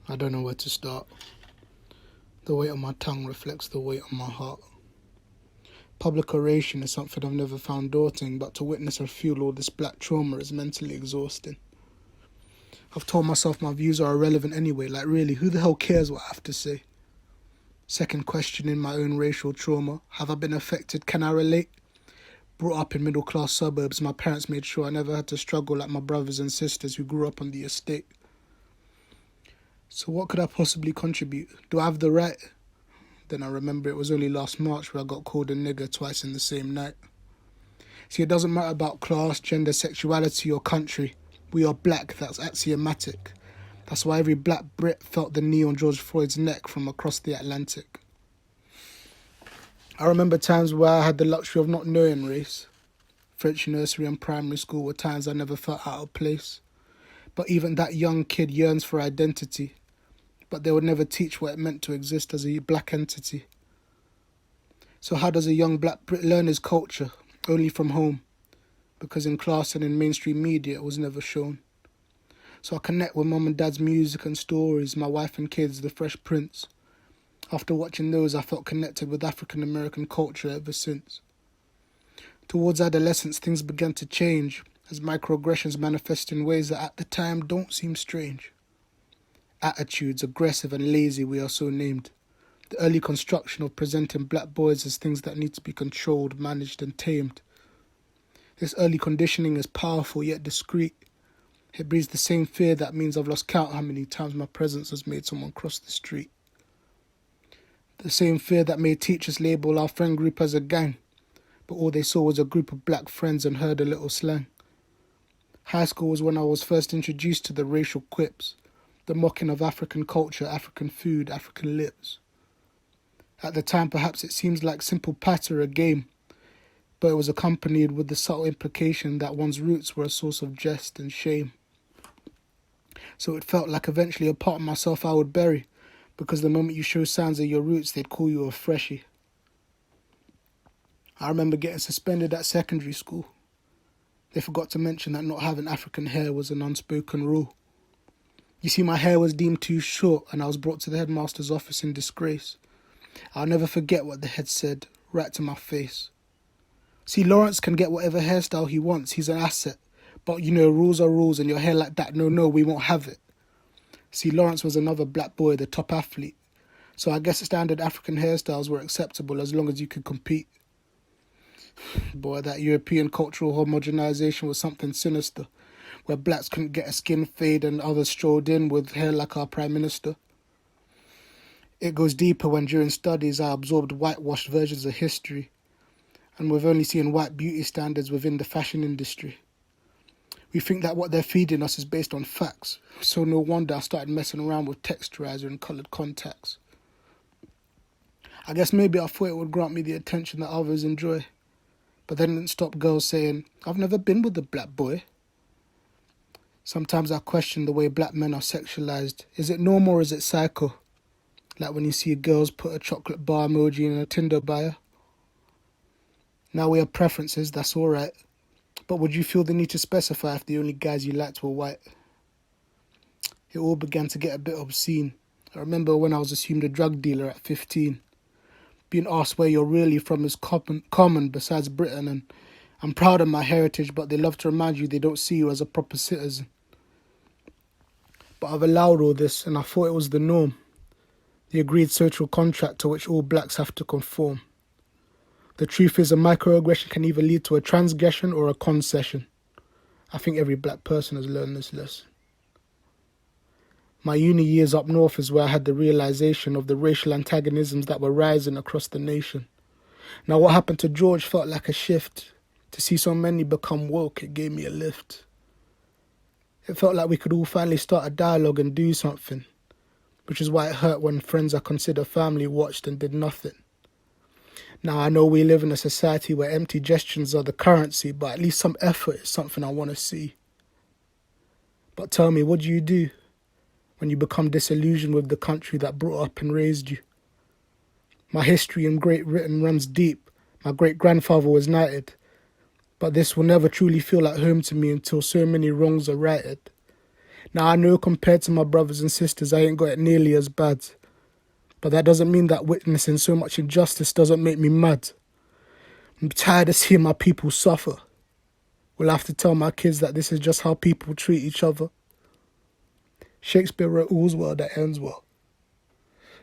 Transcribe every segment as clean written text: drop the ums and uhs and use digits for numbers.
I don't know where to start. The weight on my tongue reflects the weight on my heart. Public oration is something I've never found daunting, but to witness and feel all this black trauma is mentally exhausting. I've told myself my views are irrelevant anyway, like really, who the hell cares what I have to say? Second question in my own racial trauma, have I been affected? Can I relate? Brought up in middle-class suburbs, my parents made sure I never had to struggle like my brothers and sisters who grew up on the estate. So what could I possibly contribute? Do I have the right? Then I remember it was only last March where I got called a nigger twice in the same night. See, it doesn't matter about class, gender, sexuality or country. We are black, that's axiomatic. That's why every black Brit felt the knee on George Floyd's neck from across the Atlantic. I remember times where I had the luxury of not knowing race. French nursery and primary school were times I never felt out of place. But even that young kid yearns for identity. But they would never teach what it meant to exist as a black entity. So how does a young black Brit learn his culture? Only from home. Because in class and in mainstream media it was never shown. So I connect with mum and dad's music and stories, my wife and kids, the Fresh Prince. After watching those, I felt connected with African American culture ever since. Towards adolescence, things began to change, as microaggressions manifest in ways that at the time don't seem strange. Attitudes, aggressive and lazy, we are so named. The early construction of presenting black boys as things that need to be controlled, managed and tamed. This early conditioning is powerful yet discreet. It breeds the same fear that means I've lost count how many times my presence has made someone cross the street. The same fear that made teachers label our friend group as a gang, but all they saw was a group of black friends and heard a little slang. High school was when I was first introduced to the racial quips, the mocking of African culture, African food, African lips. At the time, perhaps it seems like simple patter, a game, but it was accompanied with the subtle implication that one's roots were a source of jest and shame. So it felt like eventually a part of myself I would bury, because the moment you show signs of your roots, they'd call you a freshie. I remember getting suspended at secondary school. They forgot to mention that not having African hair was an unspoken rule. You see, my hair was deemed too short and I was brought to the headmaster's office in disgrace. I'll never forget what the head said, right to my face. See, Lawrence can get whatever hairstyle he wants, he's an asset. But you know, rules are rules and your hair like that, no, we won't have it. See, Lawrence was another black boy, the top athlete. So I guess standard African hairstyles were acceptable as long as you could compete. Boy, that European cultural homogenization was something sinister, where blacks couldn't get a skin fade and others strolled in with hair like our Prime Minister. It goes deeper when during studies I absorbed whitewashed versions of history, and we've only seen white beauty standards within the fashion industry. We think that what they're feeding us is based on facts, so no wonder I started messing around with texturizer and coloured contacts. I guess maybe I thought it would grant me the attention that others enjoy, but that didn't stop girls saying, I've never been with a black boy. Sometimes I question the way black men are sexualized. Is it normal or is it psycho? Like when you see girls put a chocolate bar emoji in a Tinder bio. Now we have preferences, that's alright. But would you feel the need to specify if the only guys you liked were white? It all began to get a bit obscene. I remember when I was assumed a drug dealer at 15. Being asked where you're really from is common besides Britain, and I'm proud of my heritage, but they love to remind you they don't see you as a proper citizen. But I've allowed all this, and I thought it was the norm. The agreed social contract to which all blacks have to conform. The truth is a microaggression can either lead to a transgression or a concession. I think every black person has learned this lesson. My uni years up north is where I had the realisation of the racial antagonisms that were rising across the nation. Now what happened to George felt like a shift. To see so many become woke, it gave me a lift. It felt like we could all finally start a dialogue and do something, which is why it hurt when friends I consider family watched and did nothing. Now I know we live in a society where empty gestures are the currency, but at least some effort is something I want to see. But tell me, what do you do when you become disillusioned with the country that brought up and raised you? My history in Great Britain runs deep. My great-grandfather was knighted. But this will never truly feel like home to me until so many wrongs are righted. Now I know compared to my brothers and sisters, I ain't got it nearly as bad. But that doesn't mean that witnessing so much injustice doesn't make me mad. I'm tired of seeing my people suffer. We'll have to tell my kids that this is just how people treat each other. Shakespeare wrote all's well that ends well.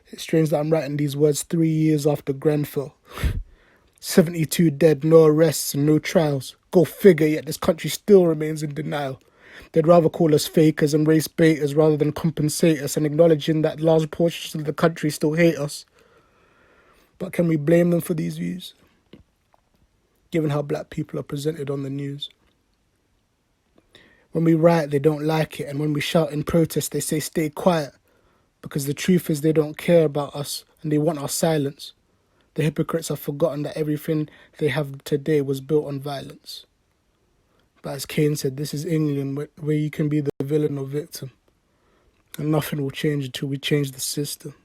It's strange that I'm writing these words 3 years after Grenfell. 72 dead, no arrests and no trials. Go figure, yet this country still remains in denial. They'd rather call us fakers and race baiters rather than compensate us and acknowledging that large portions of the country still hate us. But can we blame them for these views, given how black people are presented on the news? When we riot, they don't like it, and when we shout in protest, they say stay quiet, because the truth is they don't care about us and they want our silence. The hypocrites have forgotten that everything they have today was built on violence. But as Kane said, this is England, where you can be the villain or victim, and nothing will change until we change the system.